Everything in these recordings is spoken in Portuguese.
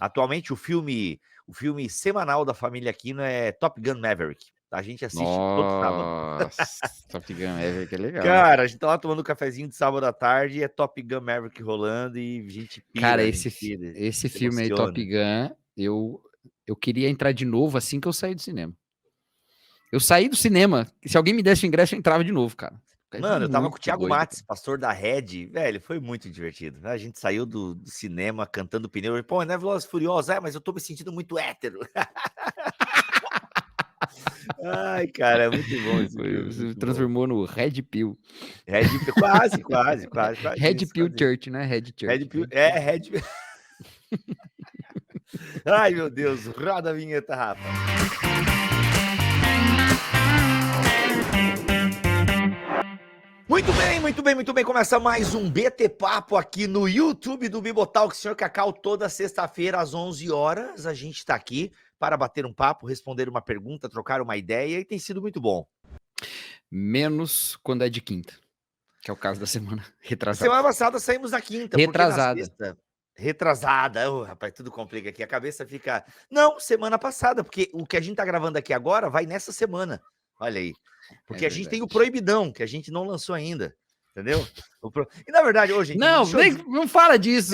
Atualmente o filme semanal da família Aquino é Top Gun Maverick. A gente assiste todo sábado. Nossa, Top Gun Maverick é legal. Cara, a gente tá lá tomando um cafezinho de sábado à tarde e é Top Gun Maverick rolando e a gente pira, Cara, a esse, gente pira, esse se filme aí, Top emociona. Gun, eu queria entrar de novo assim que eu saí do cinema. Eu saí do cinema, se alguém me desse o ingresso, eu entrava de novo, cara. É Mano, eu tava com o muito Thiago doido, Matos, cara. pastor da Rede, velho, foi muito divertido, né, a gente saiu do cinema cantando pneu, pô, não é Velozes e Furiosos, mas eu tô me sentindo muito hétero. Ai, cara, é muito bom esse filme, Se muito bom. transformou no Red Pill. Red Pill, quase, quase, quase, quase Red isso, Pill quase isso. Church, né? Red Red Church. Pill, Red Pill. Ai, meu Deus, roda a vinheta, Rafa. Muito bem, muito bem, muito bem. Começa mais um BT Papo aqui no YouTube do Bibotalk. Senhor Cacau, toda sexta-feira às 11 horas a gente tá aqui para bater um papo, responder uma pergunta, trocar uma ideia e tem sido muito bom. Menos quando é de quinta, que é o caso da semana retrasada. Semana passada saímos na quinta, porque na sexta... Retrasada. Ô, rapaz, tudo complica aqui. A cabeça fica... Não, semana passada, porque o que a gente tá gravando aqui agora vai nessa semana. Olha aí. Porque É a gente tem o verdade. Proibidão, que a gente não lançou ainda. Entendeu? E na verdade, ô, gente, Não, deixa eu dizer... não fala disso.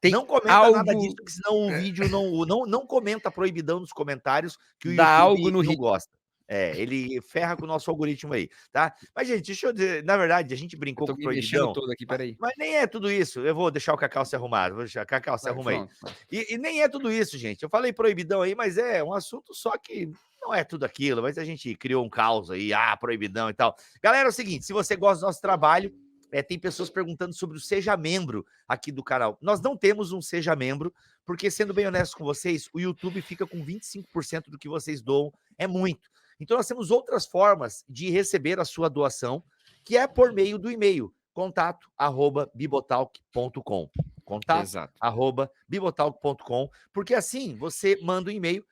Tem Não comenta nada algo, disso, porque senão o vídeo não comenta Proibidão nos comentários, que o dá algo YouTube no não ritmo. gosta. Ele ferra com o nosso algoritmo aí, tá? Mas, gente, deixa eu dizer, na verdade, a gente Eu brincou tô com o me mexendo Proibidão, todo aqui, peraí. mas nem é tudo isso. Eu vou deixar o Cacau se arrumar. Vou deixar, Cacau, se Vai, arruma aí. pronto. E nem é tudo isso, gente. Eu falei Proibidão aí, mas é um assunto só que não é tudo aquilo. Mas a gente criou um caos aí, Proibidão e tal. Galera, é o seguinte, se você gosta do nosso trabalho, tem pessoas perguntando sobre o Seja Membro aqui do canal. Nós não temos um Seja Membro, porque, sendo bem honesto com vocês, o YouTube fica com 25% do que vocês doam. É muito. Então, nós temos outras formas de receber a sua doação, que é por meio do e-mail, contato@bibotalk.com. Exato. Contato@bibotalk.com, porque assim você manda um e-mail.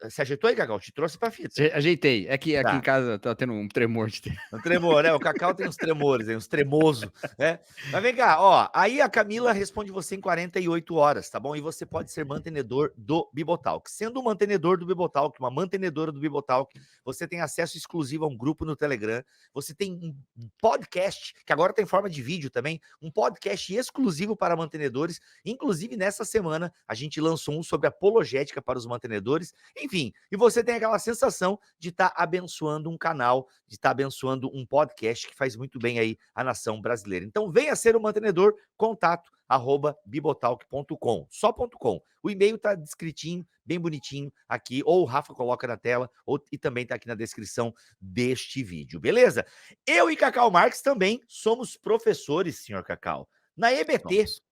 Você ajeitou aí, Cacau? Te trouxe pra fita. Ajeitei. É que aqui em Tá. casa tá tendo um tremor de tempo. Um tremor, né? O Cacau tem uns tremores, uns tremoso, né? Mas vem cá, ó. Aí a Camila responde você em 48 horas, tá bom? E você pode ser mantenedor do Bibotalk. Sendo um mantenedor do Bibotalk, uma mantenedora do Bibotalk, você tem acesso exclusivo a um grupo no Telegram. Você tem um podcast, que agora tem forma de vídeo também, um podcast exclusivo para mantenedores. Inclusive, nessa semana, a gente lançou um sobre apologética para os mantenedores. Enfim, e você tem aquela sensação de estar abençoando um canal, de estar abençoando um podcast que faz muito bem aí a nação brasileira. Então venha ser um mantenedor, contato@bibotalk.com, só.com. O e-mail tá descritinho, bem bonitinho aqui, ou o Rafa coloca na tela, e também tá aqui na descrição deste vídeo, beleza? Eu e Cacau Marques também somos professores, senhor Cacau, na EBT, Vamos.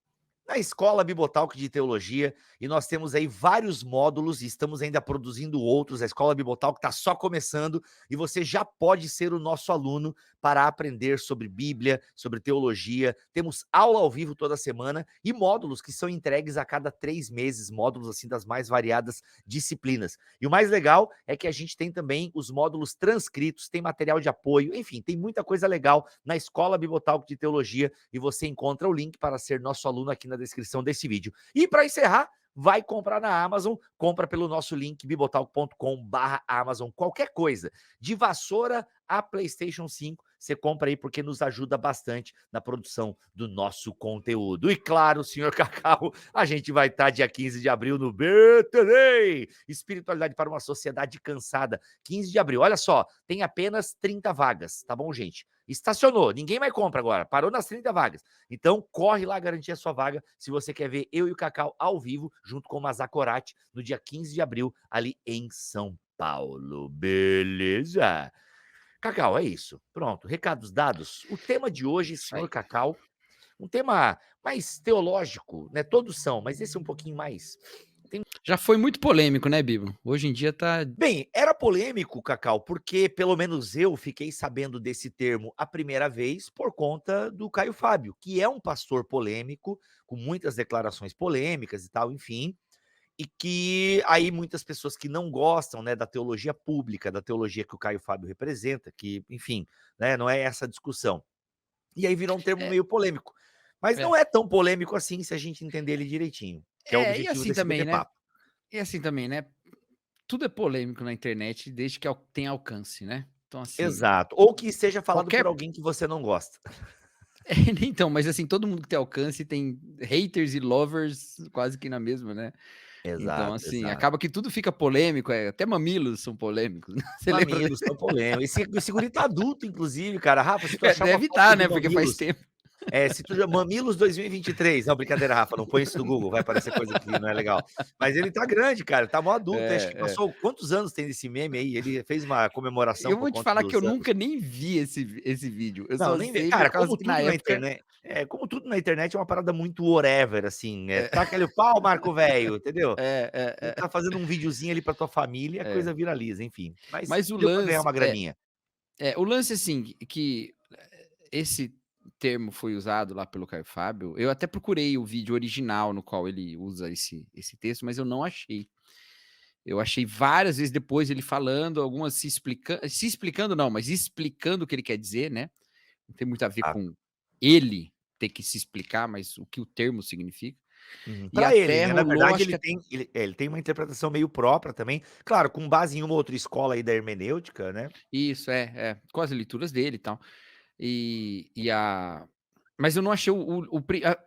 na Escola Bibotalk de Teologia, e nós temos aí vários módulos e estamos ainda produzindo outros. A Escola Bibotalk está só começando e você já pode ser o nosso aluno para aprender sobre Bíblia, sobre teologia. Temos aula ao vivo toda semana e módulos que são entregues a cada 3 meses, módulos assim das mais variadas disciplinas. E o mais legal é que a gente tem também os módulos transcritos, tem material de apoio, enfim, tem muita coisa legal na Escola Bibotalk de Teologia e você encontra o link para ser nosso aluno aqui na descrição desse vídeo. E para encerrar, vai comprar na Amazon, compra pelo nosso link bibotalk.com/Amazon, qualquer coisa, de vassoura a PlayStation 5, você compra aí porque nos ajuda bastante na produção do nosso conteúdo. E claro, senhor Cacau, a gente vai estar dia 15 de abril no BTD, Espiritualidade para uma Sociedade Cansada, 15 de abril. Olha só, tem apenas 30 vagas, tá bom, gente? Estacionou, ninguém mais compra agora, parou nas 30 vagas. Então, corre lá garantir a sua vaga se você quer ver eu e o Cacau ao vivo, junto com o Mazakorati, no dia 15 de abril, ali em São Paulo. Beleza? Cacau, é isso. Pronto, recados dados. O tema de hoje, Isso senhor aí. Cacau, um tema mais teológico, né? Todos são, mas esse é um pouquinho mais... Já foi muito polêmico, né, Bibo? Hoje em dia tá. Bem, era polêmico, Cacau, porque pelo menos eu fiquei sabendo desse termo a primeira vez por conta do Caio Fábio, que é um pastor polêmico, com muitas declarações polêmicas e tal, enfim, e que aí muitas pessoas que não gostam, né, da teologia pública, da teologia que o Caio Fábio representa, que, enfim, né, não é essa a discussão. E aí virou um termo É, meio polêmico. Mas é. não é tão polêmico assim se a gente entender ele direitinho. que é o E objetivo assim desse também, BT né? Papo. E assim também, né? Tudo é polêmico na internet desde que tenha alcance, né? Então, assim, Exato. Ou que seja falado por qualquer. alguém que você não gosta. Então, mas assim, todo mundo que tem alcance tem haters e lovers quase que na mesma, né? Então, Exato, assim, exato. acaba que tudo fica polêmico, até mamilos são polêmicos, né? Você lembra Mamilos são polêmicos. Esse guri tá adulto, inclusive, cara. Rafa, se tu achar uma deve foto estar, do né, porque faz Mamilos, tempo. se tu Mamilos 2023, não, brincadeira, Rafa, não põe isso no Google, vai aparecer coisa que não é legal. Mas ele tá grande, cara, tá mó adulto, acho que É. passou quantos anos tem desse meme aí? Ele fez uma comemoração Eu por vou te conta falar que eu dos anos. nunca nem vi esse vídeo, eu Não, só nem vê. sei por Cara, causa como que na tudo na época internet como tudo na internet é uma parada muito whatever, assim, taca ali o pau, Marco velho, entendeu? Você tá fazendo um videozinho ali pra tua família, a é. coisa viraliza, enfim. Mas Mas o deu pra ganhar lance uma graninha. o lance, assim, que esse termo foi usado lá pelo Caio Fábio, eu até procurei o vídeo original no qual ele usa esse texto, mas eu não achei. Eu achei várias vezes depois ele falando, algumas se explicando não, mas explicando o que ele quer dizer, né, não tem muito a ver Ah, com ele ter que se explicar, mas o que o termo significa. E pra ele, até né, na rolou, verdade acho ele que tem ele tem uma interpretação meio própria também, claro, com base em uma outra escola aí da hermenêutica, né. isso, com as leituras dele e tal. E a mas eu não achei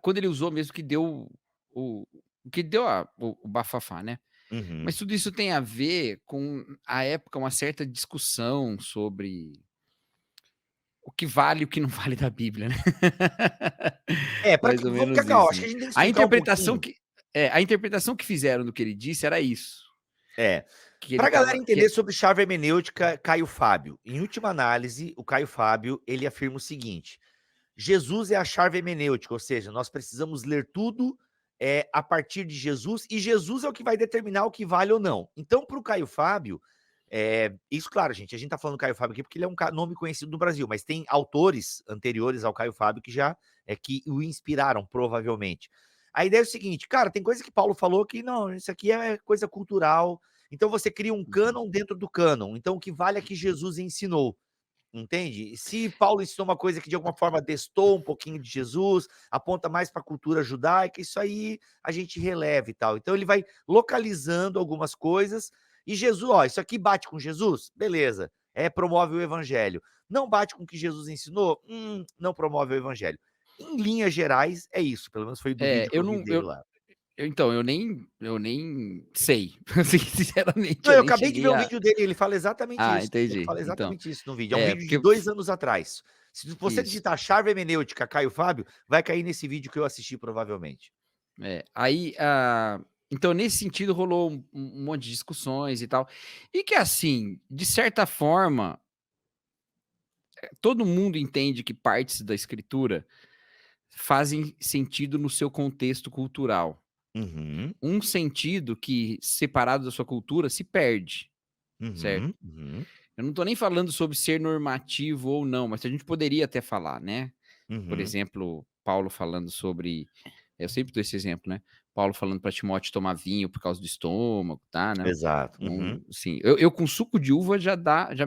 quando ele usou mesmo que deu o o que deu o bafafá, né. Uhum. Mas tudo isso tem a ver com, a época, uma certa discussão sobre o que vale e o que não vale da Bíblia, né. Pra Mais que ou vamos que menos ó, isso, acho né. que a gente tem que A explicar um interpretação pouquinho. que a interpretação que fizeram do que ele disse era isso, É. que ele Pra galera estava entender sobre chave hermenêutica, Caio Fábio. Em última análise, o Caio Fábio, ele afirma o seguinte: Jesus é a chave hermenêutica, ou seja, nós precisamos ler tudo, a partir de Jesus, e Jesus é o que vai determinar o que vale ou não. Então, para o Caio Fábio, isso, claro, gente, a gente tá falando do Caio Fábio aqui porque ele é um nome conhecido no Brasil, mas tem autores anteriores ao Caio Fábio que já que o inspiraram, provavelmente. A ideia é o seguinte, cara, tem coisa que Paulo falou que não, isso aqui é coisa cultural. Então você cria um uhum. cânon dentro do cânon. Então o que vale é que Jesus ensinou. Entende? E se Paulo ensinou uma coisa que de alguma forma destou um pouquinho de Jesus, aponta mais para a cultura judaica, isso aí a gente releva e tal. Então ele vai localizando algumas coisas e Jesus, ó, isso aqui bate com Jesus? Beleza. Promove o evangelho. Não bate com o que Jesus ensinou? Não promove o evangelho. Em linhas gerais, é isso. Pelo menos foi do vídeo que Eu eu vi não dele lá. então, eu nem sei, assim, sinceramente Não, eu eu nem acabei de ver cheguei o a vídeo dele, ele fala exatamente isso. Ele entendi, fala então. exatamente isso no vídeo. É um vídeo de Porque 2 anos atrás. Se você isso. digitar chave hermenêutica Caio Fábio, vai cair nesse vídeo que eu assisti provavelmente. Aí, então nesse sentido rolou um monte de discussões e tal, e que assim, de certa forma, todo mundo entende que partes da escritura fazem sentido no seu contexto cultural. Uhum, Um sentido que, separado da sua cultura, se perde, certo? uhum, uhum, Eu não tô nem falando sobre ser normativo ou não, mas a gente poderia até falar, né? Por uhum. exemplo, Paulo falando sobre, eu sempre dou esse exemplo, né, Paulo falando para Timóteo tomar vinho por causa do estômago, tá, né, Exato. Uhum. sim, eu com suco de uva já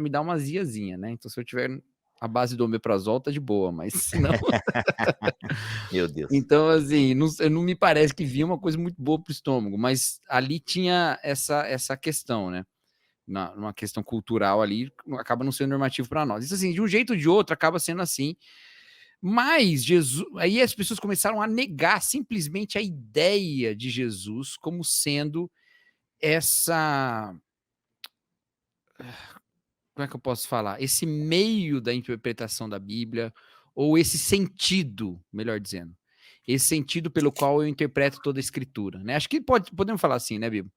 me dá uma aziazinha, né, então se eu tiver a base do omeprazol tá de boa, mas se não Meu Deus. então assim, não me parece que vinho é uma coisa muito boa para o estômago, mas ali tinha essa questão, né, numa questão cultural ali, acaba não sendo normativo para nós. Isso assim, de um jeito ou de outro acaba sendo assim, mas Jesus, aí as pessoas começaram a negar simplesmente a ideia de Jesus como sendo essa, como é que eu posso falar? Esse meio da interpretação da Bíblia, ou esse sentido, melhor dizendo, esse sentido pelo qual eu interpreto toda a escritura, né? Acho que podemos falar assim, né, Bíblia?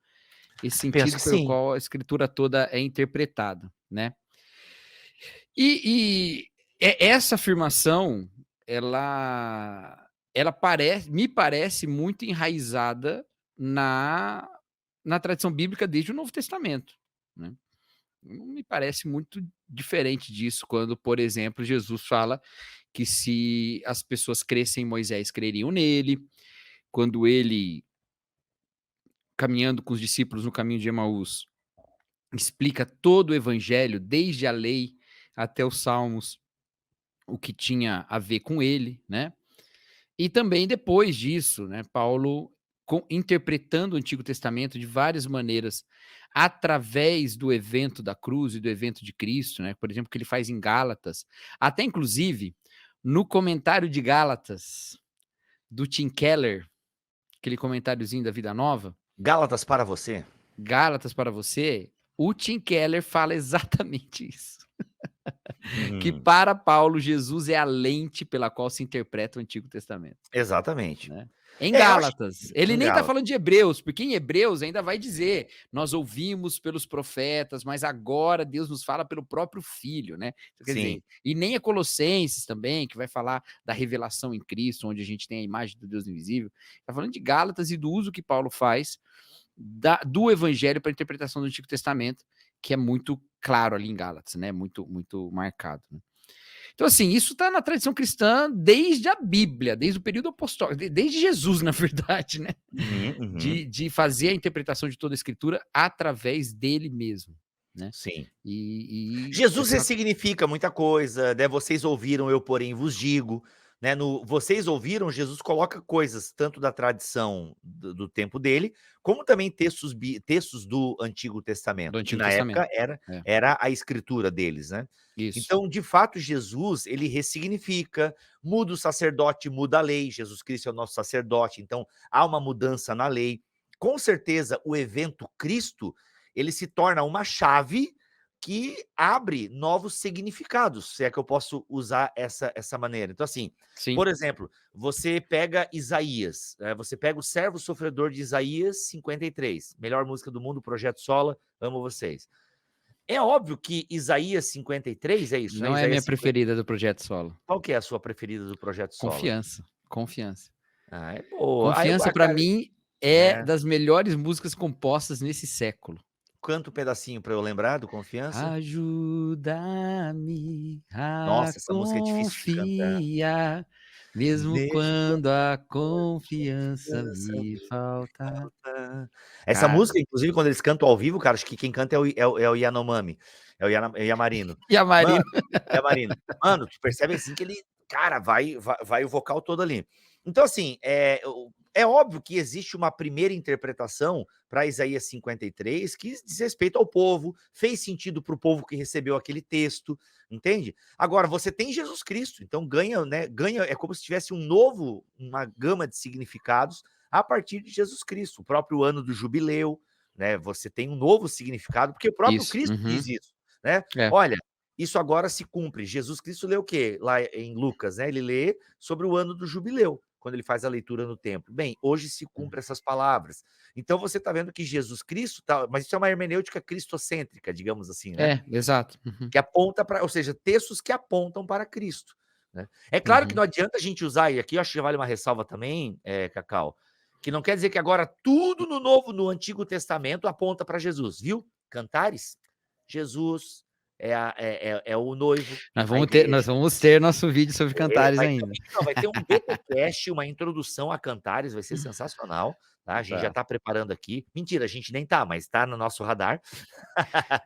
Esse Penso sentido que pelo sim. qual a escritura toda é interpretada, né? Essa afirmação, ela me parece muito enraizada na tradição bíblica desde o Novo Testamento, né. Não me parece muito diferente disso quando, por exemplo, Jesus fala que se as pessoas crescem em Moisés, creriam nele, quando ele, caminhando com os discípulos no caminho de Emaús, explica todo o evangelho, desde a lei até os salmos, o que tinha a ver com ele, né. E também depois disso, né, Paulo interpretando o Antigo Testamento de várias maneiras, através do evento da cruz e do evento de Cristo, né? Por exemplo, que ele faz em Gálatas. Até, inclusive, no comentário de Gálatas, do Tim Keller, aquele comentáriozinho da Vida Nova, Gálatas para você. Gálatas para você, o Tim Keller fala exatamente isso. Que para Paulo, Jesus é a lente pela qual se interpreta o Antigo Testamento. Exatamente. Né? Em Eu acho Gálatas. Ele em nem está Gálatas. falando de Hebreus, porque em Hebreus ainda vai dizer: nós ouvimos pelos profetas, mas agora Deus nos fala pelo próprio Filho, né? Então, quer Sim. dizer, e nem é Colossenses também, que vai falar da revelação em Cristo, onde a gente tem a imagem do Deus invisível. Está falando de Gálatas e do uso que Paulo faz do Evangelho para a interpretação do Antigo Testamento, que é muito claro ali em Gálatas, né? Muito, muito marcado. Né? Então, assim, isso está na tradição cristã desde a Bíblia, desde o período apostólico, desde Jesus, na verdade, né? De fazer a interpretação de toda a Escritura através dele mesmo, né? Sim. E Jesus essa... ressignifica muita coisa, né? Vocês ouviram, eu porém vos digo. Né, vocês ouviram, Jesus coloca coisas tanto da tradição do tempo dele, como também textos do Antigo do Testamento, que Antigo na época Testamento. era a escritura deles, né? Isso. Então, de fato, Jesus, ele ressignifica, muda o sacerdote, muda a lei. Jesus Cristo é o nosso sacerdote, então há uma mudança na lei. Com certeza, o evento Cristo, ele se torna uma chave que abre novos significados, se é que eu posso usar essa maneira. Então, assim, Sim. por exemplo, você pega Isaías, você pega o servo sofredor de Isaías 53, melhor música do mundo, Projeto Sola, amo vocês. É óbvio que Isaías 53 é isso, né? Não é a minha Isaías 50... preferida do Projeto Solo. Qual que é a sua preferida do Projeto Sola? Confiança. Ah, é boa. Confiança, para mim, é né? das melhores músicas compostas nesse século. Canta um pedacinho para eu lembrar do Confiança. Ajuda-me a Nossa, essa música é difícil de cantar. confiar, mesmo Mesmo quando a quando confiança confiança me me faltar. falta. Essa Cara, música, inclusive, quando eles cantam ao vivo, cara, acho que quem canta é o Yanomami, é o Yamarino. e a Mano, Marina? Yamarino. Mano, tu percebe assim que ele, cara, vai o vocal todo ali. Então, assim, é óbvio que existe uma primeira interpretação para Isaías 53 que diz respeito ao povo, fez sentido para o povo que recebeu aquele texto, entende? Agora, você tem Jesus Cristo, então ganha, né? Ganha, é como se tivesse uma gama de significados a partir de Jesus Cristo. O próprio ano do jubileu, né? Você tem um novo significado, porque o próprio Isso. Cristo diz isso, né? É. Olha, isso agora se cumpre. Jesus Cristo lê o quê? Lá em Lucas, né? Ele lê sobre o ano do jubileu, quando ele faz a leitura no templo. Bem, hoje se cumpre essas palavras. Então você está vendo que Jesus Cristo, mas isso é uma hermenêutica cristocêntrica, digamos assim, né? Exato. Que aponta para, ou seja, textos que apontam para Cristo. Né? É claro que não adianta a gente usar, e aqui eu acho que vale uma ressalva também, Cacau, que não quer dizer que agora tudo no Antigo Testamento aponta para Jesus, viu? Cantares, Jesus é o noivo, a Nós igreja. vamos ter nosso vídeo sobre Cantares ainda. Vai ter um BTcast, uma introdução a Cantares, vai ser sensacional. Tá? A gente já Tá. está preparando aqui. Mentira, a gente nem tá, mas está no nosso radar.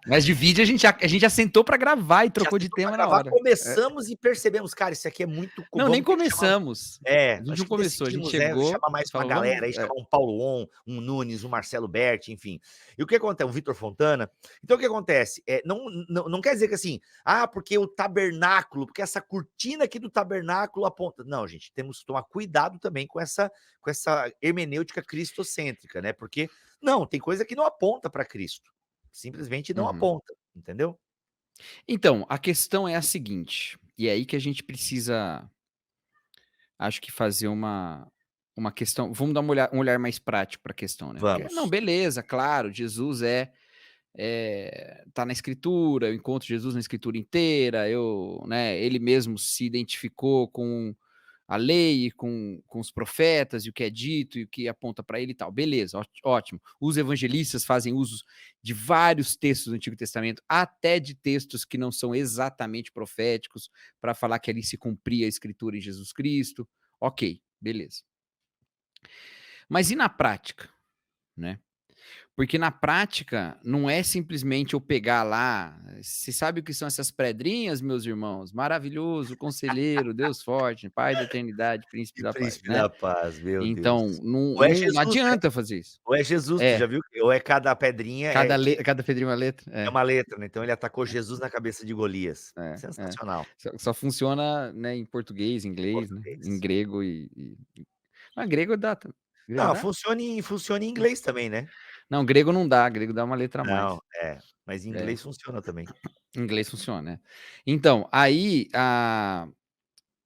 Mas de vídeo a gente já sentou para gravar e Já trocou de sentou pra tema na gravar, hora. começamos e percebemos, cara, isso aqui é muito Não, nem vamos ter que chamar começamos. A gente acho não que começou, a gente decidimos, né, chegou chamar mais e uma falou: "Vamos". galera aí, chamar um Paulo On, um Nunes, um Marcelo Berti, enfim. E o que acontece? O Vitor Fontana. Então o que acontece? Não quer dizer que assim, porque o tabernáculo, porque essa cortina aqui do tabernáculo aponta. Não, gente, temos que tomar cuidado também com essa hermenêutica cristocêntrica, né? Porque não, tem coisa que não aponta para Cristo. Simplesmente não Uhum. aponta, entendeu? Então, a questão é a seguinte, e é aí que a gente precisa, acho que fazer uma questão, vamos dar um olhar mais prático para a questão, né, porque não, Vamos. beleza, claro, Jesus tá na escritura, eu encontro Jesus na escritura inteira, né, ele mesmo se identificou com a lei, com os profetas e o que é dito e o que aponta para ele e tal. Beleza, ótimo. Os evangelistas fazem uso de vários textos do Antigo Testamento, até de textos que não são exatamente proféticos, para falar que ali se cumpria a escritura em Jesus Cristo. Ok, beleza. Mas e na prática, né? Porque na prática, não é simplesmente eu pegar lá, você sabe o que são essas pedrinhas, meus irmãos? Maravilhoso, conselheiro, Deus forte, Pai da eternidade, príncipe E da paz, príncipe né? da paz, meu Deus. Então, não, Ou é não Jesus, né? adianta fazer isso. Ou é Jesus, tu já É, viu? Ou é cada pedrinha cada pedrinha uma letra. é uma letra, né, então ele atacou Jesus na cabeça de Golias. É. Sensacional, Só funciona, né, em português, em inglês, né? Em português. grego Ah, grego dá. Grego Não, dá? funciona em inglês também, né. Não, grego não dá, grego dá uma letra a Não, mais. mas em É, inglês funciona também. em inglês funciona, né? Então, aí,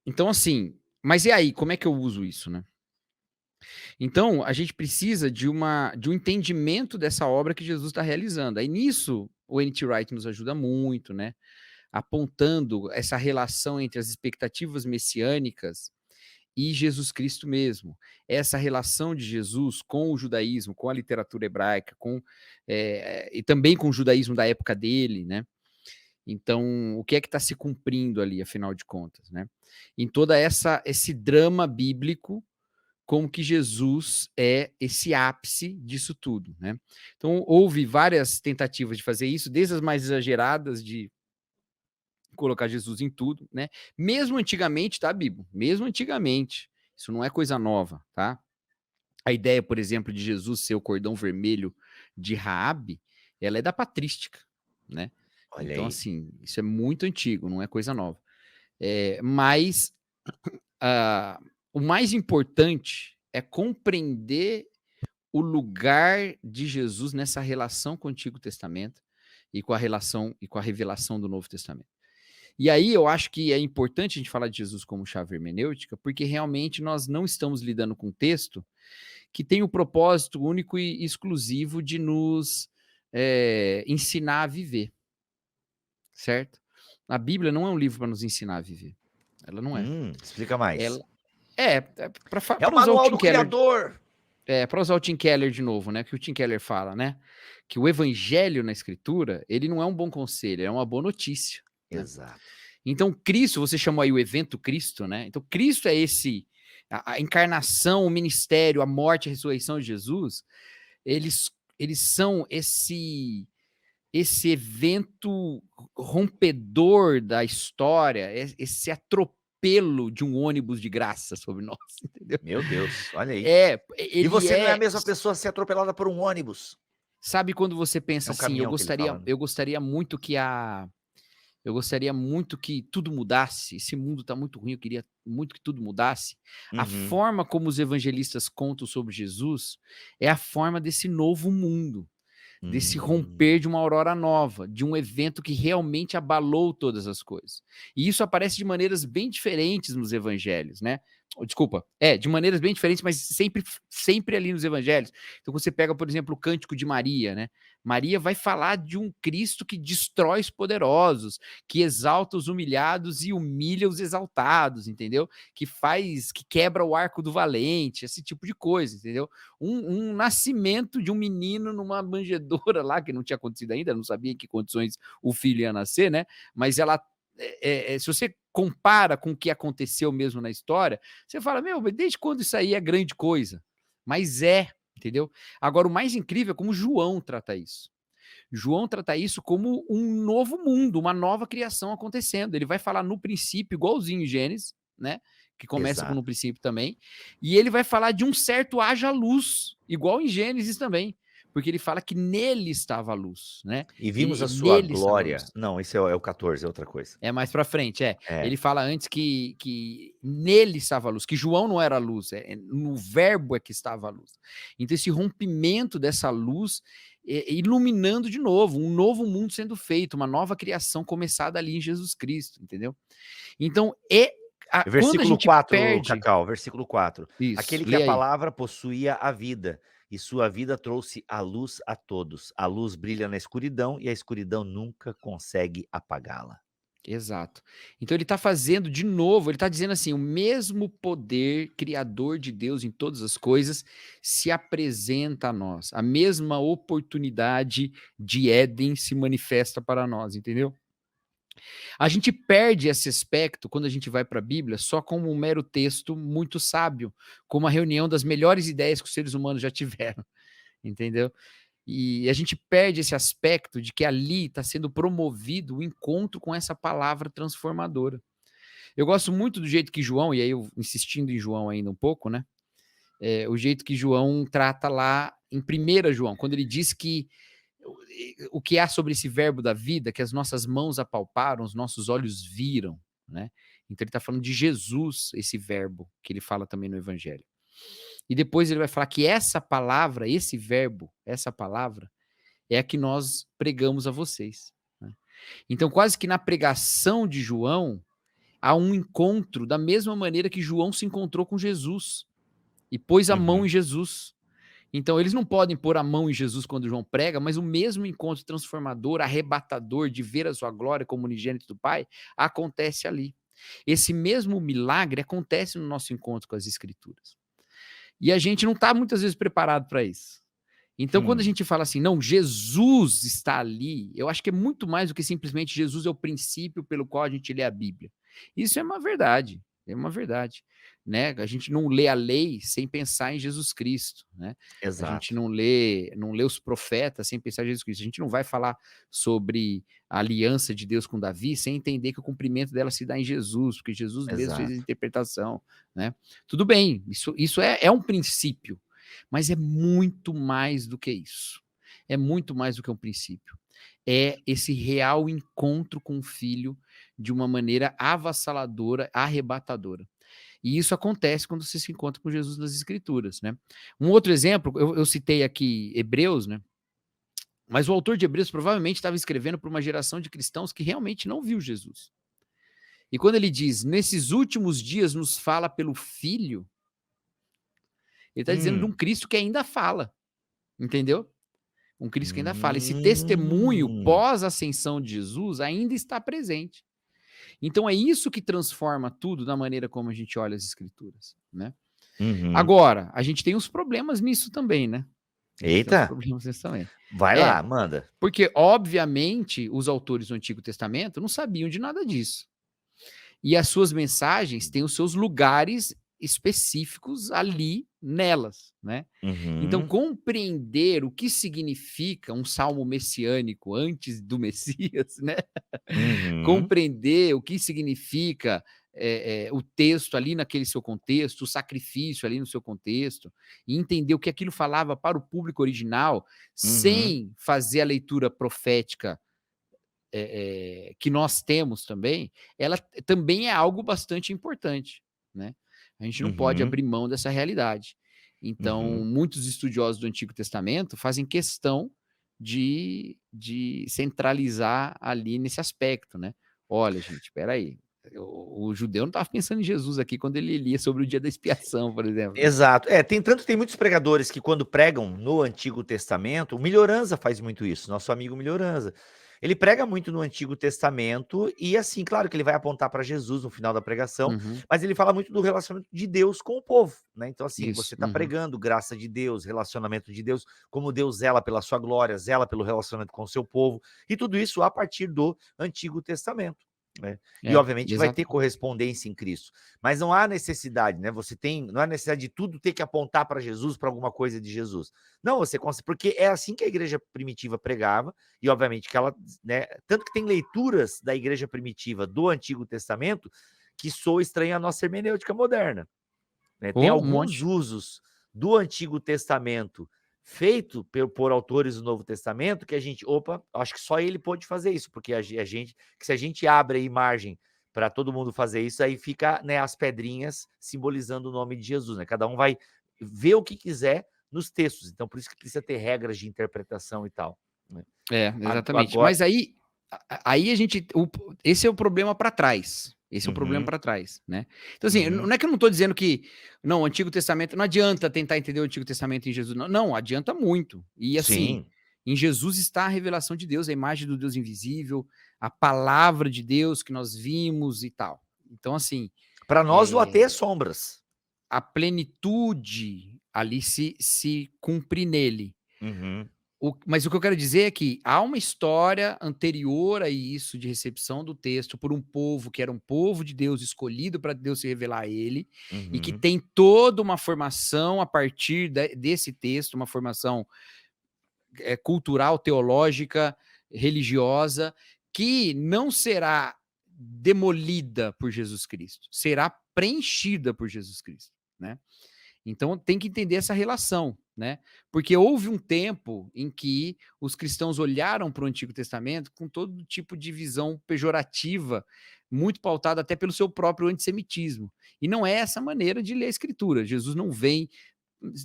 então assim, mas e aí, como é que eu uso isso, né? Então, a gente precisa de um entendimento dessa obra que Jesus está realizando. Aí nisso, o N.T. Wright nos ajuda muito, né? Apontando essa relação entre as expectativas messiânicas e Jesus Cristo mesmo. Essa relação de Jesus com o judaísmo, com a literatura hebraica, e também com o judaísmo da época dele, né? Então, o que é que está se cumprindo ali, afinal de contas, né? Em toda esse drama bíblico, como que Jesus é esse ápice disso tudo, né? Então, houve várias tentativas de fazer isso, desde as mais exageradas de colocar Jesus em tudo, né? Mesmo antigamente, tá, Bibo? Mesmo antigamente, isso não é coisa nova, tá? A ideia, por exemplo, de Jesus ser o cordão vermelho de Raabe, ela é da patrística, né? Olha Então, aí. assim, isso é muito antigo, não é coisa nova. Mas o mais importante é compreender o lugar de Jesus nessa relação com o Antigo Testamento e com a relação e com a revelação do Novo Testamento. E aí eu acho que é importante a gente falar de Jesus como chave hermenêutica, porque realmente nós não estamos lidando com um texto que tem o propósito único e exclusivo de nos ensinar a viver, certo? A Bíblia não é um livro para nos ensinar a viver. Ela não é. Explica mais. Ela é É o para usar o manual Tim do Keller, criador. para usar o Tim Keller de novo, né? Que o Tim Keller fala, né? Que o evangelho na escritura, ele não é um bom conselho, é uma boa notícia, né? Exato. Então, Cristo, você chamou aí o evento Cristo, né? Então, Cristo é a encarnação, o ministério, a morte, a ressurreição de Jesus, eles são esse evento rompedor da história, esse atropelo de um ônibus de graça sobre nós, entendeu? Meu Deus, olha aí. E Ele você não é a é. mesma pessoa a ser atropelada por um ônibus. Sabe quando você É pensa um assim, eu caminhão que ele gostaria, fala, né. eu gostaria muito que eu gostaria muito que tudo mudasse. Esse mundo está muito ruim, eu queria muito que tudo mudasse. A Uhum. forma como os evangelistas contam sobre Jesus é a forma desse novo mundo, desse Hum. romper de uma aurora nova, de um evento que realmente abalou todas as coisas. E isso aparece de maneiras bem diferentes nos evangelhos, né? Desculpa, de maneiras bem diferentes, mas sempre ali nos evangelhos. Então você pega, por exemplo, o Cântico de Maria, né? Maria vai falar de um Cristo que destrói os poderosos, que exalta os humilhados e humilha os exaltados, entendeu? Que quebra o arco do valente, esse tipo de coisa, entendeu? Um nascimento de um menino numa manjedoura lá, que não tinha acontecido ainda, não sabia em que condições o filho ia nascer, né? Mas ela, se você compara com o que aconteceu mesmo na história, você fala, meu, desde quando isso aí é grande coisa? Mas entendeu? Agora, o mais incrível é como João trata isso. João trata isso como um novo mundo, uma nova criação acontecendo. Ele vai falar no princípio, igualzinho Gênesis, né? Que começa com no Exato. princípio também. E ele vai falar de um certo haja luz, igual em Gênesis também. Porque ele fala que nele estava a luz, né? E vimos E a sua nele estava a glória. luz. Não, esse é o 14, é outra coisa. É mais para frente, É. Ele fala antes que nele estava a luz, que João não era a luz, no verbo é que estava a luz. Então esse rompimento dessa luz iluminando de novo, um novo mundo sendo feito, uma nova criação começada ali em Jesus Cristo, entendeu? Então quando a Versículo gente 4, perde Cacau, versículo 4. isso, Aquele que lê a aí. palavra possuía a vida, e sua vida trouxe a luz a todos. A luz brilha na escuridão, e a escuridão nunca consegue apagá-la. Exato. Então ele está fazendo de novo, ele está dizendo assim: o mesmo poder criador de Deus em todas as coisas se apresenta a nós, a mesma oportunidade de Éden se manifesta para nós, entendeu? A gente perde esse aspecto quando a gente vai para a Bíblia só como um mero texto muito sábio, como a reunião das melhores ideias que os seres humanos já tiveram, entendeu? E a gente perde esse aspecto de que ali está sendo promovido o encontro com essa palavra transformadora. Eu gosto muito do jeito que João, e aí eu insistindo em João ainda um pouco, né? O jeito que João trata lá em 1 João, quando ele diz que o que há sobre esse verbo da vida, que as nossas mãos apalparam, os nossos olhos viram, né? Então ele está falando de Jesus, esse verbo, que ele fala também no Evangelho. E depois ele vai falar que essa palavra, esse verbo, essa palavra, é a que nós pregamos a vocês. Né? Então, quase que na pregação de João, há um encontro da mesma maneira que João se encontrou com Jesus e pôs a mão em Jesus. Então, eles não podem pôr a mão em Jesus quando João prega, mas o mesmo encontro transformador, arrebatador de ver a sua glória como unigênito do Pai, acontece ali. Esse mesmo milagre acontece no nosso encontro com as Escrituras. E a gente não está muitas vezes preparado para isso. Então, quando a gente fala assim, não, Jesus está ali, eu acho que é muito mais do que simplesmente Jesus é o princípio pelo qual a gente lê a Bíblia. Isso é uma verdade, né? A gente não lê a lei sem pensar em Jesus Cristo, né? A gente Exato. não lê os profetas sem pensar em Jesus Cristo. A gente não vai falar sobre a aliança de Deus com Davi sem entender que o cumprimento dela se dá em Jesus, porque Jesus mesmo fez a Exato. interpretação, né? Tudo bem, isso é um princípio, mas é muito mais do que isso. É muito mais do que um princípio. É esse real encontro com o Filho de uma maneira avassaladora, arrebatadora. E isso acontece quando você se encontra com Jesus nas Escrituras, né? Um outro exemplo, eu citei aqui Hebreus, né? Mas o autor de Hebreus provavelmente estava escrevendo para uma geração de cristãos que realmente não viu Jesus. E quando ele diz, nesses últimos dias nos fala pelo Filho, ele está dizendo de um Cristo que ainda fala, entendeu? Um Cristo que ainda fala. Esse testemunho Hum. pós-ascensão de Jesus ainda está presente. Então é isso que transforma tudo da maneira como a gente olha as Escrituras, né? Uhum. Agora, a gente tem uns problemas nisso também, né? A gente tem uns Eita, problemas nisso também. vai lá, manda. Porque, obviamente, os autores do Antigo Testamento não sabiam de nada disso. E as suas mensagens têm os seus lugares específicos ali nelas, né? Então, Uhum. compreender o que significa um salmo messiânico antes do Messias, né? Uhum. Compreender o que significa o texto ali naquele seu contexto, o sacrifício ali no seu contexto, e entender o que aquilo falava para o público original, Uhum. sem fazer a leitura profética que nós temos também, ela também é algo bastante importante, né? A gente não pode Uhum. abrir mão dessa realidade. Então, Uhum. muitos estudiosos do Antigo Testamento fazem questão de centralizar ali nesse aspecto, né? Olha, gente, espera aí. O judeu não estava pensando em Jesus aqui quando ele lia sobre o dia da expiação, por exemplo, né? Exato. Tem muitos pregadores que quando pregam no Antigo Testamento, o Melhoranza faz muito isso, nosso amigo Melhoranza. Ele prega muito no Antigo Testamento e assim, claro que ele vai apontar para Jesus no final da pregação, Uhum, mas ele fala muito do relacionamento de Deus com o povo, né? Então assim, você isso. está Uhum, pregando graça de Deus, relacionamento de Deus, como Deus zela pela sua glória, zela pelo relacionamento com o seu povo, e tudo isso a partir do Antigo Testamento, né? E obviamente que vai ter exato. correspondência em Cristo. Mas não há necessidade, né? Não há necessidade de tudo ter que apontar para Jesus, para alguma coisa de Jesus. Não, você consegue, porque é assim que a igreja primitiva pregava, e obviamente que ela, né? Tanto que tem leituras da igreja primitiva do Antigo Testamento que soa estranha à nossa hermenêutica moderna, né? Tem Oh, um alguns monte. usos do Antigo Testamento feito por autores do Novo Testamento que a gente, opa, acho que só ele pode fazer isso, porque a gente, que se a gente abre aí margem para todo mundo fazer isso, aí fica, né, as pedrinhas simbolizando o nome de Jesus, né? Cada um vai ver o que quiser nos textos, então por isso que precisa ter regras de interpretação e tal, né? Exatamente. Agora, Mas aí a gente. Esse é o problema para trás. Esse é o problema uhum, para trás, né? Então, assim, uhum, não é que eu não estou dizendo que não, o Antigo Testamento não adianta tentar entender o Antigo Testamento em Jesus. Não, não, adianta muito. E assim, sim, em Jesus está a revelação de Deus, a imagem do Deus invisível, a palavra de Deus que nós vimos e tal. Então, assim, para nós o até é, é sombras. a plenitude ali se cumpre nele. Uhum, Mas o que eu quero dizer é que há uma história anterior a isso, de recepção do texto por um povo que era um povo de Deus, escolhido para Deus se revelar a ele, e que uhum, tem toda uma formação a partir desse texto, uma formação cultural, teológica, religiosa, que não será demolida por Jesus Cristo, será preenchida por Jesus Cristo, né? Então tem que entender essa relação, né? Porque houve um tempo em que os cristãos olharam para o Antigo Testamento com todo tipo de visão pejorativa, muito pautada até pelo seu próprio antissemitismo. E não é essa maneira de ler a Escritura. Jesus não vem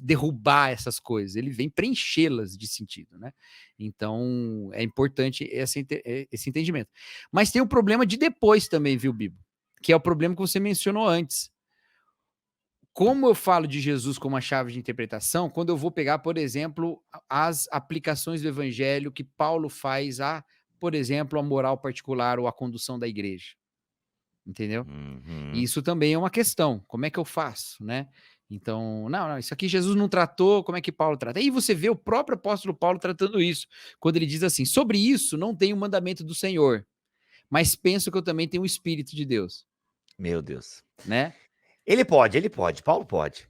derrubar essas coisas, ele vem preenchê-las de sentido, né? Então é importante esse entendimento. Mas tem o problema de depois também, viu, Bibo? Que é o problema que você mencionou antes. Como eu falo de Jesus como a chave de interpretação, quando eu vou pegar, por exemplo, as aplicações do evangelho que Paulo faz a, por exemplo, a moral particular ou a condução da igreja. Entendeu? E isso também é uma questão. Como é que eu faço, né? Então, não, isso aqui Jesus não tratou, como é que Paulo trata? Aí você vê o próprio apóstolo Paulo tratando isso, quando ele diz assim: sobre isso não tenho mandamento do Senhor, mas penso que eu também tenho o Espírito de Deus, Meu Deus. né? Ele pode, Paulo pode.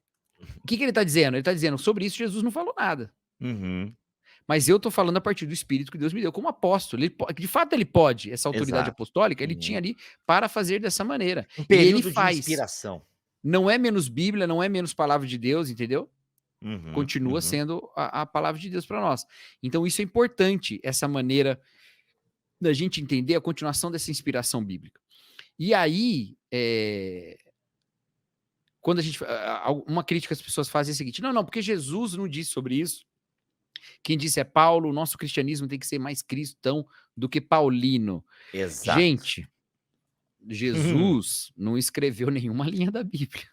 O que ele está dizendo? Ele está dizendo, sobre isso Jesus não falou nada. Uhum. Mas eu estou falando a partir do Espírito que Deus me deu como apóstolo. De fato, ele pode, essa autoridade Exato. apostólica, ele tinha ali para fazer dessa maneira. Um E ele período de faz. inspiração. Não é menos Bíblia, não é menos palavra de Deus, entendeu? Continua Uhum. sendo a palavra de Deus para nós. Então, isso é importante, essa maneira da gente entender a continuação dessa inspiração bíblica. E aí, quando a gente. Uma crítica que as pessoas fazem é a seguinte: não, porque Jesus não disse sobre isso. Quem disse é Paulo, o nosso cristianismo tem que ser mais cristão do que paulino. Exato. Gente, Jesus não escreveu nenhuma linha da Bíblia.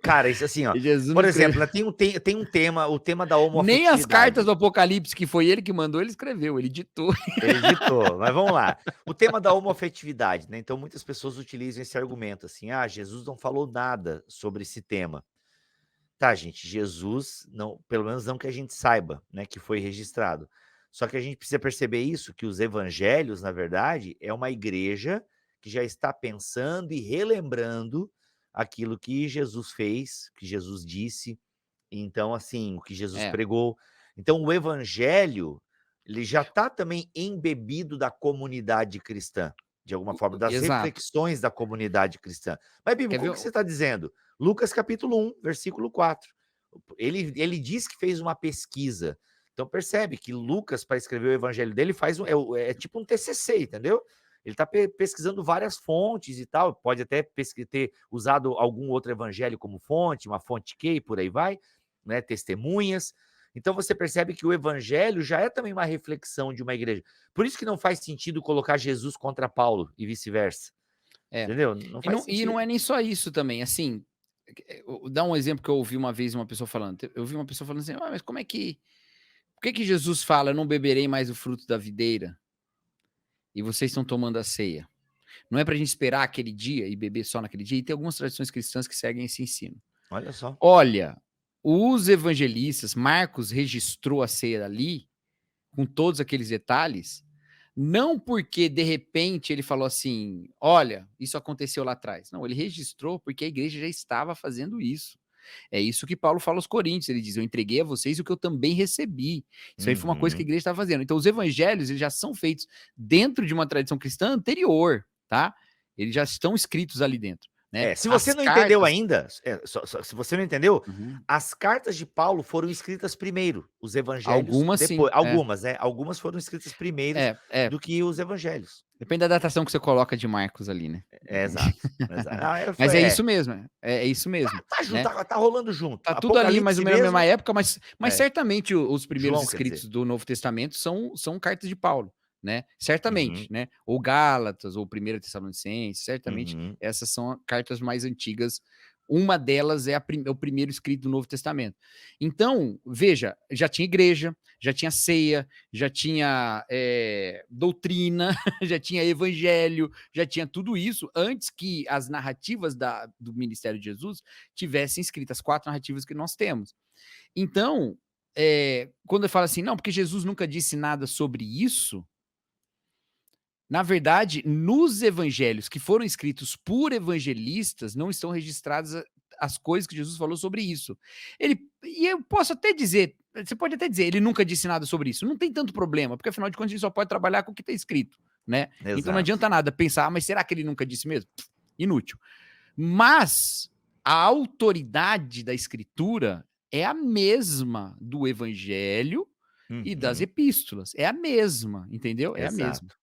Cara, isso assim, ó. Jesus Por não exemplo, escreveu. tem um tema, o tema da Nem as cartas homoafetividade. do Apocalipse, que foi ele que mandou, ele escreveu, ele ditou. Ele ditou, mas vamos lá. O tema da homoafetividade, né? Então muitas pessoas utilizam esse argumento assim: ah, Jesus não falou nada sobre esse tema. Tá, gente, Jesus não, pelo menos não que a gente saiba, né, que foi registrado. Só que a gente precisa perceber isso, que os evangelhos, na verdade, é uma igreja que já está pensando e relembrando aquilo que Jesus fez, que Jesus disse, então, assim, o que Jesus pregou. Então, o evangelho, ele já está também embebido da comunidade cristã, de alguma forma, das Exato. reflexões da comunidade cristã. Mas, Bíblia, como que você está dizendo? Lucas capítulo 1, versículo 4. Ele diz que fez uma pesquisa. Então, percebe que Lucas, para escrever o evangelho dele, faz é tipo um TCC, entendeu? Ele está pesquisando várias fontes e tal. Pode até ter usado algum outro evangelho como fonte, uma fonte que, e por aí vai, né? Testemunhas. Então, você percebe que o evangelho já é também uma reflexão de uma igreja. Por isso que não faz sentido colocar Jesus contra Paulo e vice-versa. Entendeu? Não faz sentido. E não é nem só isso também, assim, dá um exemplo que eu ouvi uma vez uma pessoa falando. Eu ouvi uma pessoa falando assim: mas como é que. Por que Jesus fala, eu não beberei mais o fruto da videira? E vocês estão tomando a ceia. Não é para a gente esperar aquele dia e beber só naquele dia? E tem algumas tradições cristãs que seguem esse ensino. Olha só. Olha, os evangelistas, Marcos registrou a ceia ali, com todos aqueles detalhes, não porque de repente ele falou assim: olha, isso aconteceu lá atrás. Não, ele registrou porque a igreja já estava fazendo isso. É isso que Paulo fala aos Coríntios, ele diz: eu entreguei a vocês o que eu também recebi. Isso aí foi uma coisa que a igreja estava fazendo. Então os evangelhos, eles já são feitos dentro de uma tradição cristã anterior, tá? Eles já estão escritos ali dentro. Né? Se você não entendeu ainda, se você não entendeu, as cartas de Paulo foram escritas primeiro, os evangelhos algumas depois. sim, algumas, né? Algumas foram escritas primeiro do que os evangelhos. Depende da datação que você coloca de Marcos ali, né? Exato. Mas é isso mesmo, é isso mesmo. Tá rolando junto. Tá tudo ali mais ou menos na mesma época, mas certamente os primeiros João, escritos do Novo Testamento são cartas de Paulo, né? Certamente, né? Ou Gálatas, ou 1 Tessalonicenses, certamente essas são cartas mais antigas. Uma delas é o primeiro escrito do Novo Testamento. Então, veja, já tinha igreja, já tinha ceia, já tinha doutrina, já tinha evangelho, já tinha tudo isso antes que as narrativas do ministério de Jesus tivessem escritas, 4 narrativas que nós temos. Então, quando eu falo assim, não, porque Jesus nunca disse nada sobre isso, na verdade, nos evangelhos que foram escritos por evangelistas, não estão registradas as coisas que Jesus falou sobre isso. E eu posso até dizer, você pode até dizer, ele nunca disse nada sobre isso. Não tem tanto problema, porque afinal de contas a gente só pode trabalhar com o que está escrito, né? Então não Exato. adianta nada pensar, mas será que ele nunca disse mesmo? Inútil. Mas a autoridade da escritura é a mesma do evangelho e das Uhum. epístolas. É a mesma, entendeu? É a mesma. Exato.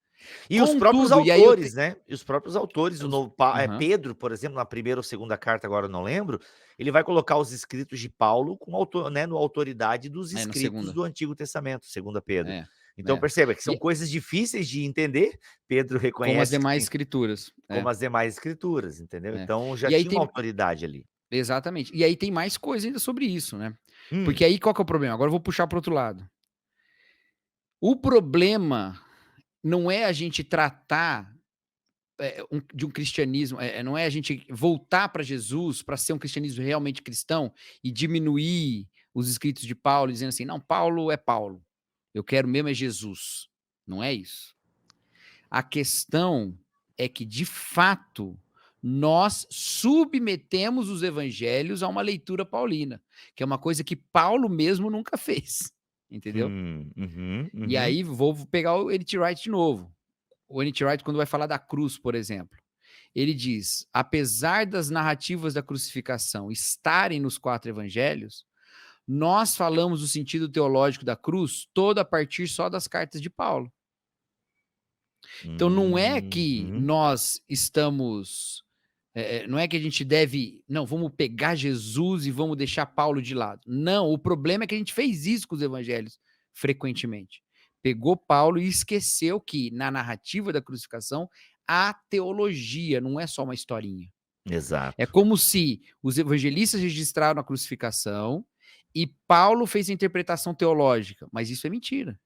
E os próprios Contudo, e aí eu autores, né, e os próprios autores, o novo aham, Pedro, por exemplo, na primeira ou segunda carta, agora eu não lembro, ele vai colocar os escritos de Paulo com né, no autoridade dos na escritos segunda. do Antigo Testamento, segunda Pedro. É, Então é. perceba que são E coisas difíceis de entender, Pedro como as reconhece que demais tem escrituras. como as demais escrituras, entendeu. É. Então já E aí tinha uma tem autoridade ali. exatamente. E aí tem mais coisa ainda sobre isso, né. Hum, Porque aí qual que é o problema? Agora eu vou puxar para o outro lado. O problema não é a gente tratar, de um cristianismo, não é a gente voltar para Jesus para ser um cristianismo realmente cristão e diminuir os escritos de Paulo, dizendo assim: "Não, Paulo é Paulo, eu quero mesmo é Jesus". Não é isso. A questão é que, de fato, nós submetemos os evangelhos a uma leitura paulina, que é uma coisa que Paulo mesmo nunca fez, entendeu? uhum, E uhum. aí vou pegar o N.T. Wright de novo. O N.T. Wright, quando vai falar da cruz, por exemplo, ele diz: apesar das narrativas da crucificação estarem nos 4 evangelhos, nós falamos o sentido teológico da cruz todo a partir só das cartas de Paulo. Então não é que Uhum. nós estamos, não é que a gente deve, não, vamos pegar Jesus e vamos deixar Paulo de lado. Não, o problema é que a gente fez isso com os evangelhos frequentemente. Pegou Paulo e esqueceu que na narrativa da crucificação há teologia, não é só uma historinha. É Exato. como se os evangelistas registraram a crucificação e Paulo fez a interpretação teológica, mas isso é mentira.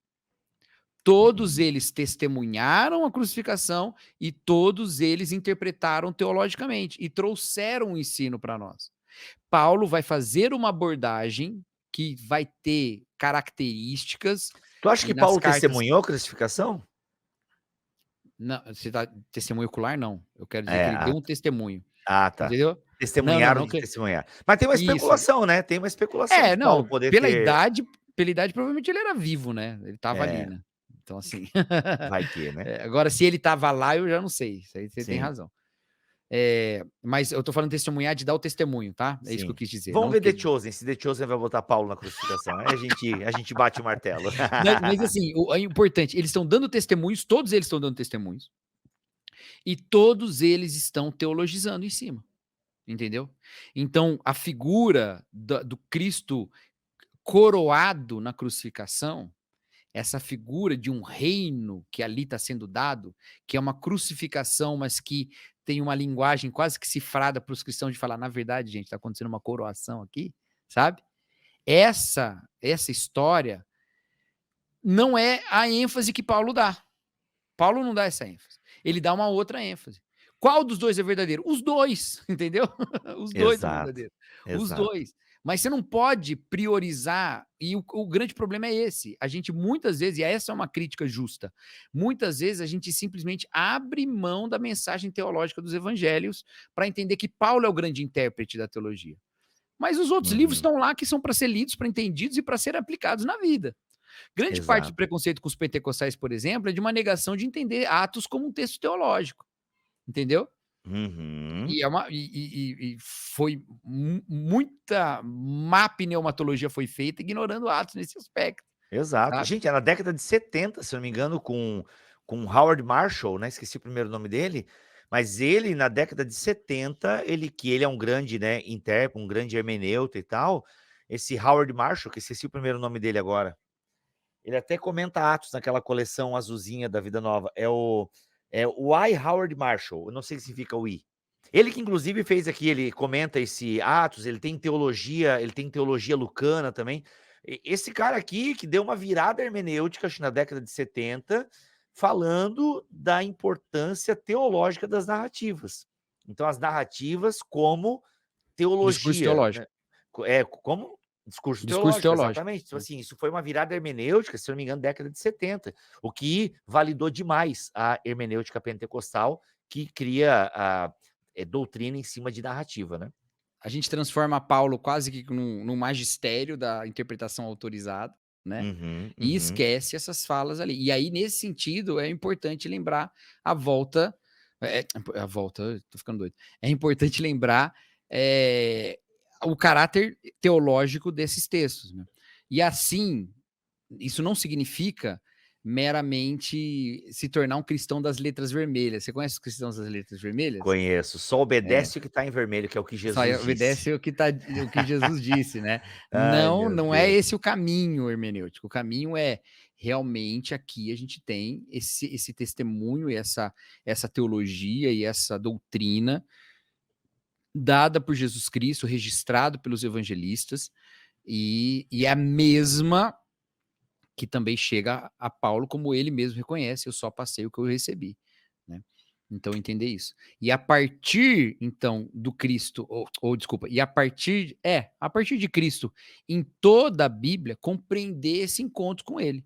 Todos Uhum. eles testemunharam a crucificação e todos eles interpretaram teologicamente e trouxeram o ensino para nós. Paulo vai fazer uma abordagem que vai ter características Tu acha e que nas Paulo cartas testemunhou a crucificação? não, você tá testemunho ocular não, eu quero dizer que É, ele deu um testemunho, tá. entendeu? Não, não, Testemunharam não de que testemunhar. Mas tem uma isso. especulação, né, tem uma especulação de Paulo Não, poder ter pela idade provavelmente ele era vivo, né, ele estava ali, é, né. Então assim, vai que, né. agora se ele estava lá eu já não sei, isso aí você tem Sim, razão. Mas eu tô falando testemunhar de dar o testemunho, tá? É isso que eu sim. quis dizer, Vamos não ver que The Chosen, se The Chosen vai botar Paulo na crucificação, aí a gente bate o martelo. mas assim, o é importante, eles estão dando testemunhos, todos eles estão dando testemunhos, e todos eles estão teologizando em cima, entendeu? Então, a figura do Cristo coroado na crucificação, essa figura de um reino que ali está sendo dado, que é uma crucificação, mas que tem uma linguagem quase que cifrada para os cristãos de falar, na verdade, gente, está acontecendo uma coroação aqui, sabe? Essa história não é a ênfase que Paulo dá. Paulo não dá essa ênfase. Ele dá uma outra ênfase. Qual dos dois é verdadeiro? Os dois, entendeu? Os dois são Exato, verdadeiros. Os exato. dois. Mas você não pode priorizar, e o grande problema é esse. A gente muitas vezes, e essa é uma crítica justa, muitas vezes a gente simplesmente abre mão da mensagem teológica dos evangelhos para entender que Paulo é o grande intérprete da teologia. Mas os outros livros Uhum, estão lá que são para ser lidos, para entendidos e para serem aplicados na vida. Grande parte do exato. preconceito com os pentecostais, por exemplo, é de uma negação de entender Atos como um texto teológico, entendeu? Uhum. E é uma e foi muita má pneumatologia foi feita ignorando Atos nesse aspecto, Exato. sabe? Gente, é na década de 70, se eu não me engano, com Howard Marshall, né, esqueci o primeiro nome dele, mas ele na década de 70, ele é um grande, né, intérprete, um grande hermeneuta e tal, esse Howard Marshall, que esqueci o primeiro nome dele agora, ele até comenta Atos naquela coleção azulzinha da Vida Nova, é o I. Howard Marshall, eu não sei o que significa o I. Ele que inclusive fez aqui, ele comenta esse Atos, ele tem teologia lucana também. Esse cara aqui que deu uma virada hermenêutica, acho que na década de 70, falando da importância teológica das narrativas. Então as narrativas como Discurso teologia, teológico, né, como discurso discurso teológico, teológico, exatamente. Então né. assim, isso foi uma virada hermenêutica, se eu não me engano, década de 70, o que validou demais a hermenêutica pentecostal, que cria a doutrina em cima de narrativa, né. a gente transforma Paulo quase que num magistério da interpretação autorizada, né? E esquece essas falas ali. E aí, nesse sentido, é importante lembrar a volta. A volta, tô ficando doido. É importante lembrar o caráter teológico desses textos, né? E assim, isso não significa meramente se tornar um cristão das letras vermelhas. Você conhece os cristãos das letras vermelhas? Conheço. Só obedece o que está em vermelho, que é o que Só Jesus disse. obedece o que Jesus disse, né? Ai, Não, meu não é Deus. esse o caminho hermenêutico. O caminho é realmente aqui a gente tem esse testemunho e essa teologia e essa doutrina dada por Jesus Cristo, registrado pelos evangelistas, e é a mesma que também chega a Paulo, como ele mesmo reconhece, eu só passei o que eu recebi, né? Então, entender isso. E a partir, então, do Cristo, desculpa, a partir de Cristo, em toda a Bíblia, compreender esse encontro com ele,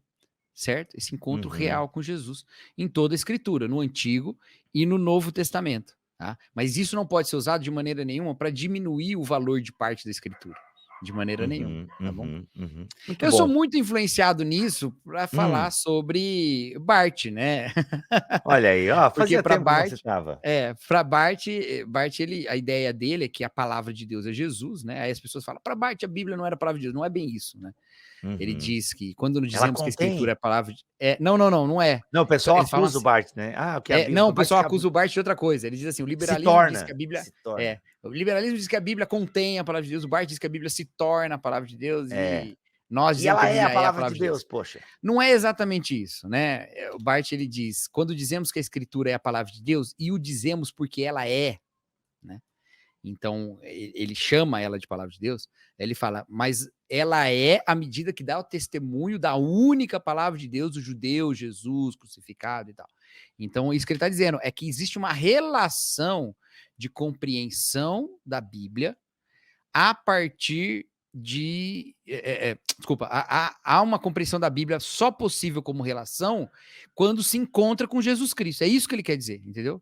certo? Esse encontro real com Jesus, em toda a Escritura, no Antigo e no Novo Testamento, tá? Mas isso não pode ser usado de maneira nenhuma para diminuir o valor de parte da Escritura, de maneira nenhuma, tá bom? Muito Eu sou bom. muito influenciado nisso para falar sobre Barth, né? Olha aí, ó, Porque fazia para tempo que não Barth, citava. para Barth, a ideia dele é que a palavra de Deus é Jesus, né? Aí as pessoas falam, para Barth a Bíblia não era a palavra de Deus, não é bem isso, né? Ele diz que quando nós Ela dizemos que a Escritura é contém. a palavra de... não é. Não, o pessoal Eles falam acusa o assim, Bart, né? Ah, o que a Bíblia. não, o Não vai pessoal ficar. acusa o Barth de outra coisa. Ele diz assim, o Se liberalismo diz que torna. a Bíblia Se torna. o liberalismo diz que a Bíblia contém a palavra de Deus, o Barth diz que a Bíblia se torna a palavra de Deus É. e nós E dizemos que ela a é a Bíblia é a palavra palavra de de Deus. Deus, poxa. Não é exatamente isso, né? O Barth ele diz, quando dizemos que a Escritura é a palavra de Deus e o dizemos porque ela é, né? Então, ele chama ela de palavra de Deus, ele fala, mas ela é à medida que dá o testemunho da única palavra de Deus, o judeu, Jesus, crucificado e tal. Então, isso que ele está dizendo é que existe uma relação de compreensão da Bíblia a partir de. Desculpa, há uma compreensão da Bíblia só possível como relação quando se encontra com Jesus Cristo. É isso que ele quer dizer, entendeu?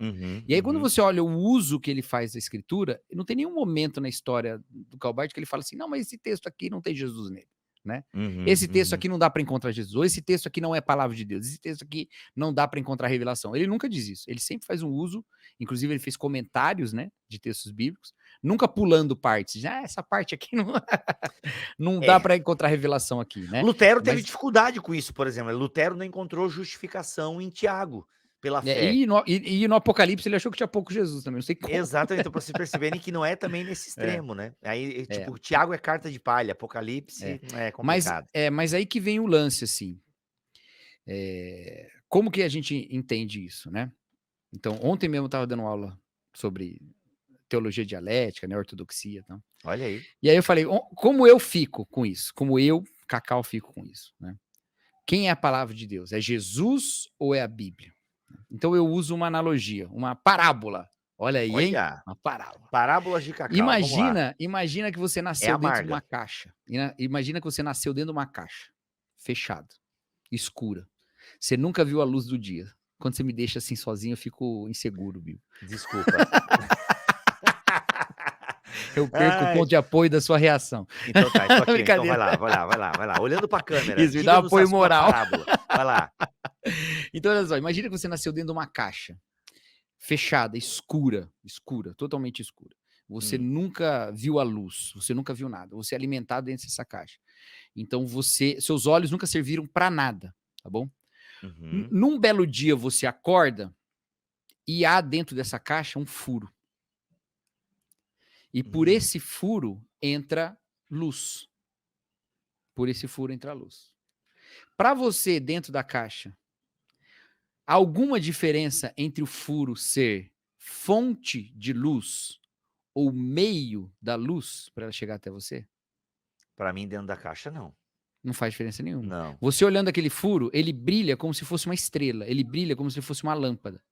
E aí, quando você olha o uso que ele faz da Escritura, não tem nenhum momento na história do Calbart que ele fala assim: não, mas esse texto aqui não tem Jesus nele. Né? Esse texto aqui não dá para encontrar Jesus, ou esse texto aqui não é palavra de Deus, esse texto aqui não dá para encontrar revelação. Ele nunca diz isso, ele sempre faz um uso, inclusive ele fez comentários, né, de textos bíblicos, nunca pulando partes, essa parte aqui não, não dá para encontrar revelação aqui, né? Lutero teve dificuldade com isso, por exemplo. Lutero não encontrou justificação em Tiago pela fé. E no Apocalipse ele achou que tinha pouco Jesus também, não sei como. Exatamente, então para vocês perceberem que não é também nesse extremo, né? Aí, tipo, Tiago é carta de palha, Apocalipse é complicado. Mas aí que vem o lance, assim. Como que a gente entende isso, né? Então, ontem mesmo eu estava dando aula sobre teologia dialética, né, ortodoxia e tal. Olha aí. E aí eu falei, como eu fico com isso? Como eu, Cacau, fico com isso, né? Quem é a palavra de Deus? É Jesus ou é a Bíblia? Então eu uso uma analogia, uma parábola. Olha aí, hein? Uma parábola. Parábolas de Cacau, vamos lá. Imagina que você nasceu dentro de uma caixa. Imagina que você nasceu dentro de uma caixa, fechada, escura. Você nunca viu a luz do dia. Quando você me deixa assim sozinho, eu fico inseguro, Bill. Desculpa. Eu perco o ponto de apoio da sua reação. Então tá, isso aqui. Então vai lá. Olhando pra câmera. Isso, me dá um apoio moral. Vai lá. Então, olha só, imagina que você nasceu dentro de uma caixa, fechada, escura, totalmente escura. Você nunca viu a luz, você nunca viu nada. Você é alimentado dentro dessa caixa. Então, seus olhos nunca serviram para nada, tá bom? Num belo dia, você acorda e há dentro dessa caixa um furo. E por esse furo entra luz. Por esse furo entra luz. Para você, dentro da caixa, alguma diferença entre o furo ser fonte de luz ou meio da luz para ela chegar até você? Para mim, dentro da caixa, não. Não faz diferença nenhuma. Não. Você olhando aquele furo, ele brilha como se fosse uma estrela. Ele brilha como se fosse uma lâmpada.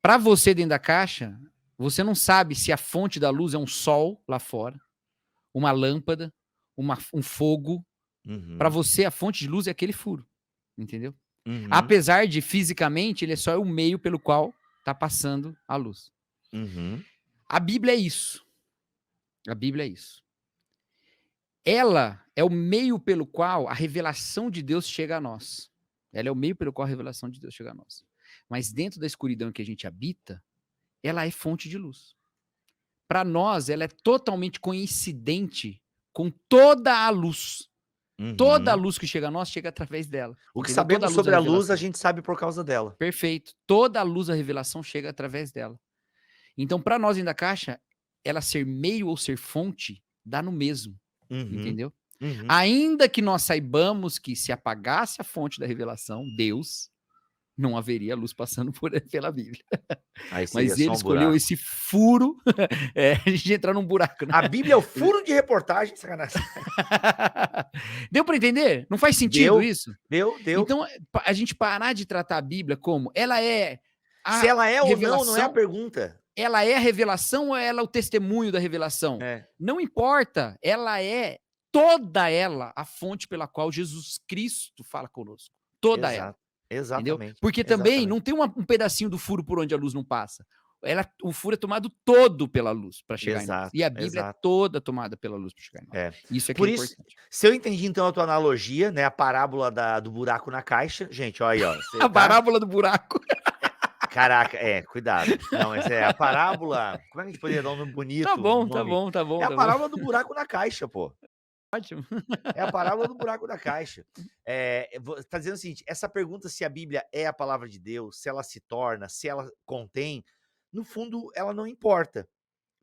Para você, dentro da caixa, você não sabe se a fonte da luz é um sol lá fora, uma lâmpada, um fogo. Para você, a fonte de luz é aquele furo. Entendeu? Apesar de, fisicamente, ele é só o meio pelo qual está passando a luz. A Bíblia é isso. A Bíblia é isso. Ela é o meio pelo qual a revelação de Deus chega a nós. Ela é o meio pelo qual a revelação de Deus chega a nós. Mas dentro da escuridão em que a gente habita, ela é fonte de luz. Para nós, ela é totalmente coincidente com toda a luz. Toda a Uhum. luz que chega a nós chega através dela. O que Entendeu? Toda a sabemos luz da sobre a luz, a revelação. gente sabe por causa dela. Perfeito. Toda a luz da revelação chega através dela. Então, para nós dentro da caixa, ela ser meio ou ser fonte, dá no mesmo. Uhum. Entendeu? Uhum. Ainda que nós saibamos que se apagasse a fonte da revelação, Deus, não haveria luz passando pela Bíblia. Aí seria Mas só ele um escolheu buraco. esse furo, a gente entrar num buraco, né? A Bíblia é o furo de reportagem, sacanagem. Deu para entender? Não faz sentido Deu, isso? deu. Então, a gente parar de tratar a Bíblia como ela é Se a ela é ou não é a revelação, pergunta. ela é a revelação ou ela é o testemunho da revelação? É. Não importa, ela é toda ela a fonte pela qual Jesus Cristo fala conosco. Toda ela. Entendeu? Exatamente. Porque também não tem um pedacinho do furo por onde a luz não passa. O furo é tomado todo pela luz para chegar em nós. E a Bíblia é toda tomada pela luz para chegar em nós. É. Isso é que Por é isso, importante. se eu entendi então a tua analogia, né, a parábola do buraco na caixa, gente, olha aí, ó. A parábola do buraco. Caraca, cuidado. Não, essa é a parábola. Como é que a gente poderia dar um nome bonito? Tá bom. É a parábola do buraco na caixa, pô. Ótimo. É a parábola do buraco da caixa. Tá dizendo o seguinte: essa pergunta se a Bíblia é a palavra de Deus, se ela se torna, se ela contém, no fundo, ela não importa.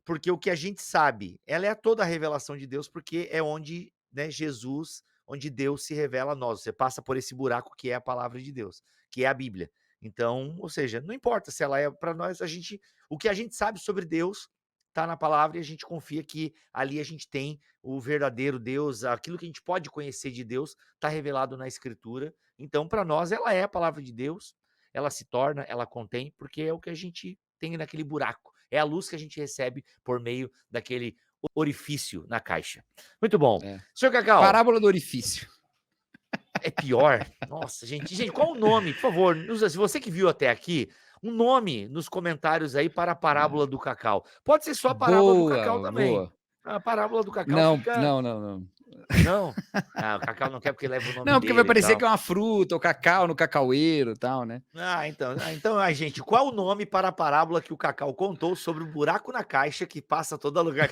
Porque o que a gente sabe, ela é toda a revelação de Deus, porque é onde, né, Jesus, onde Deus se revela a nós. Você passa por esse buraco que é a palavra de Deus, que é a Bíblia. Então, ou seja, não importa se ela é para nós, o que a gente sabe sobre Deus está na palavra e a gente confia que ali a gente tem o verdadeiro Deus, aquilo que a gente pode conhecer de Deus está revelado na Escritura. Então, para nós, ela é a palavra de Deus, ela se torna, ela contém, porque é o que a gente tem naquele buraco. É a luz que a gente recebe por meio daquele orifício na caixa. Muito bom. Senhor Cacau. Parábola do orifício. É pior. Nossa, gente. Gente, qual o nome? Por favor, se você que viu até aqui, um nome nos comentários aí para a parábola do Cacau. Pode ser só a parábola do Cacau também. Boa. A parábola do Cacau Não, fica... não. Não? O Cacau não quer porque leva o nome dele. Não, porque vai parecer que é uma fruta, ou cacau no cacaueiro e tal, né? Então, gente, qual o nome para a parábola que o Cacau contou sobre o buraco na caixa que passa todo lugar?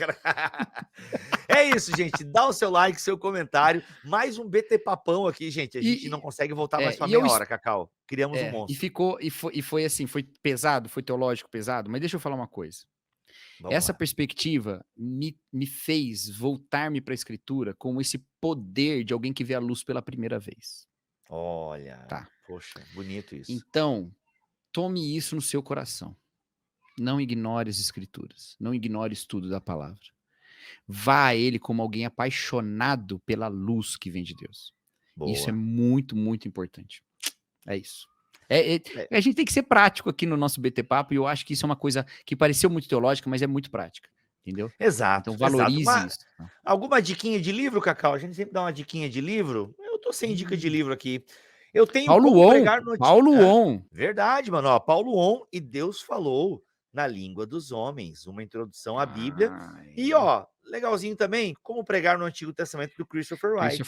É isso, gente. Dá o seu like, seu comentário. Mais um BT Papão aqui, gente. A gente não consegue voltar mais para meia hora, Cacau. Criamos um monstro. E foi assim, foi pesado, foi teológico pesado, mas deixa eu falar uma coisa. Essa perspectiva me fez voltar-me para a Escritura com esse poder de alguém que vê a luz pela primeira vez. Olha, poxa, bonito isso. Então, tome isso no seu coração. Não ignore as Escrituras. Não ignore o estudo da palavra. Vá a ele como alguém apaixonado pela luz que vem de Deus. Boa. Isso é muito, muito importante. É isso. A gente tem que ser prático aqui no nosso BT Papo, e eu acho que isso é uma coisa que pareceu muito teológica, mas é muito prática. Entendeu? Exato. Então valorize isso. Alguma diquinha de livro, Cacau? A gente sempre dá uma diquinha de livro. Eu tô sem dica de livro aqui. Eu tenho Paulo On. Verdade, mano. Ó, Paulo On e Deus falou na língua dos homens. Uma introdução à Bíblia. E, ó, legalzinho também, como pregar no Antigo Testamento do Christopher Wright.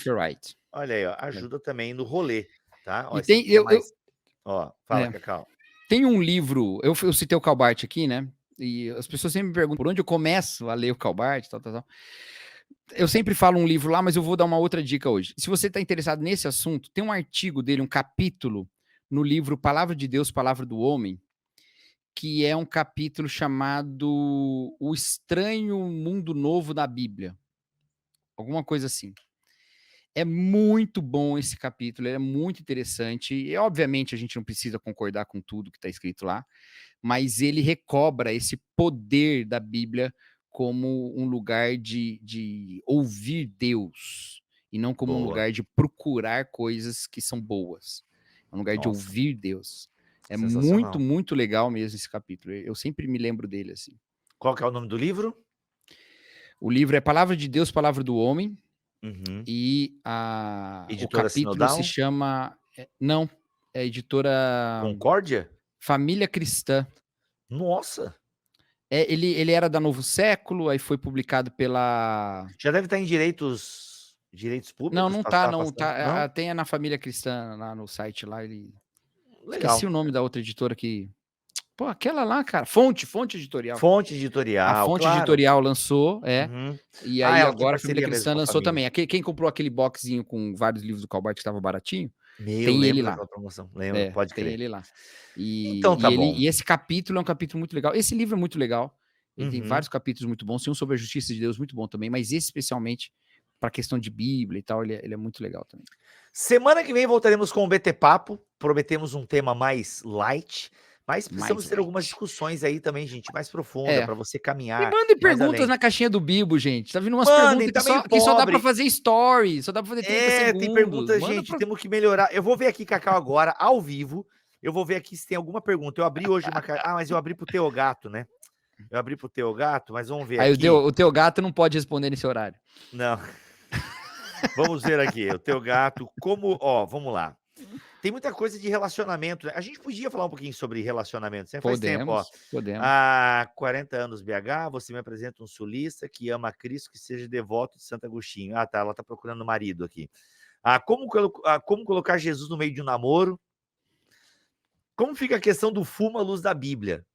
Olha aí, ó, ajuda também no rolê, tá? Ó, fala, Cacau. Tem um livro, eu citei o Calbart aqui, né? E as pessoas sempre me perguntam por onde eu começo a ler o Calbart, tal. Eu sempre falo um livro lá, mas eu vou dar uma outra dica hoje. Se você está interessado nesse assunto, tem um artigo dele, um capítulo no livro Palavra de Deus, Palavra do Homem, que é um capítulo chamado O Estranho Mundo Novo da Bíblia. Alguma coisa assim. É muito bom esse capítulo, ele é muito interessante. E, obviamente, a gente não precisa concordar com tudo que está escrito lá, mas ele recobra esse poder da Bíblia como um lugar de ouvir Deus, e não como um lugar de procurar coisas que são boas. É um lugar de ouvir Deus. É muito, muito legal mesmo esse capítulo. Eu sempre me lembro dele assim. Qual que é o nome do livro? O livro é Palavra de Deus, Palavra do Homem. Uhum. E o capítulo Sinodal? se chama... Não, é a editora... Concórdia? Família Cristã. Nossa! Ele era da Novo Século, aí foi publicado pela... Já deve estar em direitos Não, públicos? não tá, não. Passando? Não? Tem na Família Cristã, lá no site lá, ele... Legal. Esqueci o nome da outra editora que... Pô, aquela lá, cara. Fonte Editorial. Fonte A editorial, Fonte claro. Editorial lançou, Uhum. e aí Ela tem agora a Família parceria mesmo Cristã com a lançou família. também. Quem comprou aquele boxzinho com vários livros do Calbart que estava baratinho, Eu tem ele lembro lá. daquela promoção, lembro, pode Tem crer. ele lá. Então tá bom. E esse capítulo é um capítulo muito legal. Esse livro é muito legal. Ele tem Uhum. vários capítulos muito bons. Tem um sobre a justiça de Deus muito bom também, mas esse especialmente para a questão de Bíblia e tal, ele é muito legal também. Semana que vem voltaremos com o BT Papo. Prometemos um tema mais light, mas precisamos ter algumas discussões aí também, gente, mais profunda, para você Me caminhar mandem mais perguntas além. na caixinha do Bibo, gente. Tá vindo umas Mandem, perguntas tá meio que só dá pobre. para fazer story, só dá para fazer 30 segundos. Tem perguntas, gente, temos que melhorar. Eu vou ver aqui, Cacau, agora, ao vivo. Eu vou ver aqui se tem alguma pergunta. Eu abri hoje uma... mas eu abri pro Teogato, né? Eu abri pro Teogato, mas vamos ver Aí aqui. o teu gato não pode responder nesse horário. Não. Vamos ver aqui, o Teogato, como... Ó, vamos lá. Tem muita coisa de relacionamento, né? A gente podia falar um pouquinho sobre relacionamento, né? Faz tempo, ó. Podemos. Há 40 anos, BH, você me apresenta um sulista que ama Cristo, que seja devoto de Santo Agostinho. Ah, tá, ela tá procurando marido aqui. Como colocar Jesus no meio de um namoro? Como fica a questão do fumo à luz da Bíblia?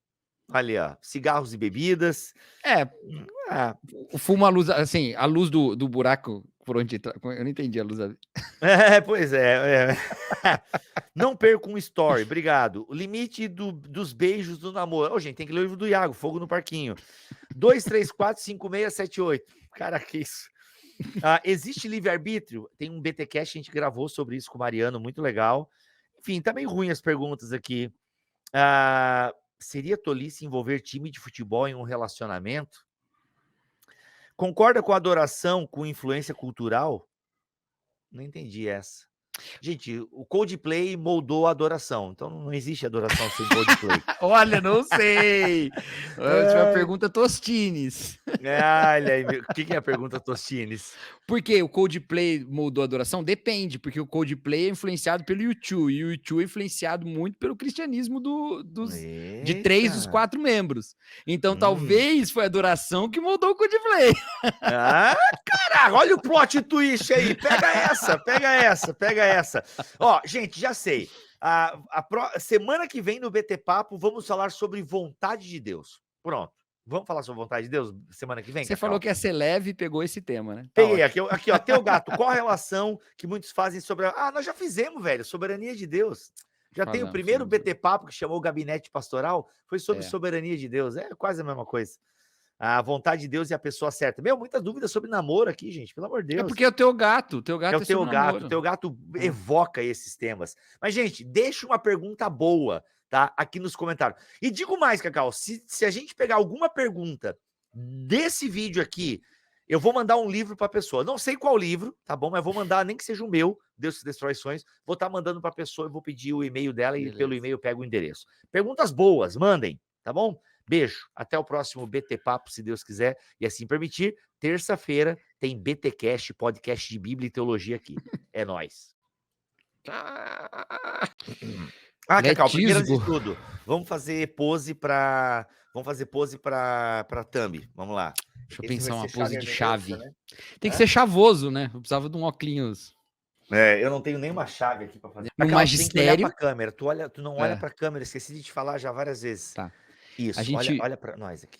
Olha, ó, cigarros e bebidas. O fumo, a luz, assim, a luz do buraco por onde entra. Eu não entendi a luz da... Pois é. Não perca um story, obrigado. O limite dos beijos do namoro. Ô, gente, tem que ler o livro do Iago, Fogo no Parquinho. 2345678. Cara, que isso. Existe livre-arbítrio? Tem um BTcast, a gente gravou sobre isso com o Mariano, muito legal. Enfim, tá meio ruim as perguntas aqui. Seria tolice envolver time de futebol em um relacionamento? Concorda com a adoração com influência cultural? Não entendi essa. Gente, o Coldplay moldou a adoração, então não existe adoração sem Coldplay. Olha, não sei. Última pergunta, Tostines. Olha, o que é a pergunta, Tostines? Por que o Coldplay moldou a adoração? Depende, porque o Coldplay é influenciado pelo U2, e o U2 é influenciado muito pelo cristianismo de 3 dos 4 membros. Então, talvez foi a adoração que moldou o Coldplay. Caraca, olha o plot twist aí. Pega essa. Ó, gente, já sei. Semana que vem no BT Papo, vamos falar sobre vontade de Deus. Pronto. Vamos falar sobre vontade de Deus semana que vem? Você falou que ia ser leve e pegou esse tema, né? Peguei aqui, ó, Teogato, qual a relação que muitos fazem sobre... nós já fizemos, velho, soberania de Deus. Já tem o primeiro BT Papo, que chamou o Gabinete Pastoral, foi sobre soberania de Deus. É quase a mesma coisa. A vontade de Deus e a pessoa certa. Muitas dúvidas sobre namoro aqui, gente, pelo amor de Deus. É porque é o teu gato. O teu gato evoca esses temas. Mas, gente, deixa uma pergunta boa, tá? Aqui nos comentários. E digo mais, Cacau, se a gente pegar alguma pergunta desse vídeo aqui, eu vou mandar um livro para a pessoa. Não sei qual livro, tá bom? Mas vou mandar, nem que seja o meu, Deus que destrói sonhos. Vou estar mandando para a pessoa e vou pedir o e-mail dela e pelo e-mail eu pego o endereço. Perguntas boas, mandem, tá bom? Beijo. Até o próximo BT Papo, se Deus quiser e assim permitir. Terça-feira tem BTcast, podcast de Bíblia e Teologia aqui. É nóis. Cacau, primeiro de tudo, vamos fazer pose para thumb. Vamos lá. Deixa eu pensar uma pose de chave. Né? Tem que ser chavoso, né? Eu precisava de um óculos. Eu não tenho nenhuma chave aqui para fazer. No Cacau, magistério. Tem que olhar para a câmera. Tu não olha para a câmera. Esqueci de te falar já várias vezes. Tá. Isso. Olha para nós aqui.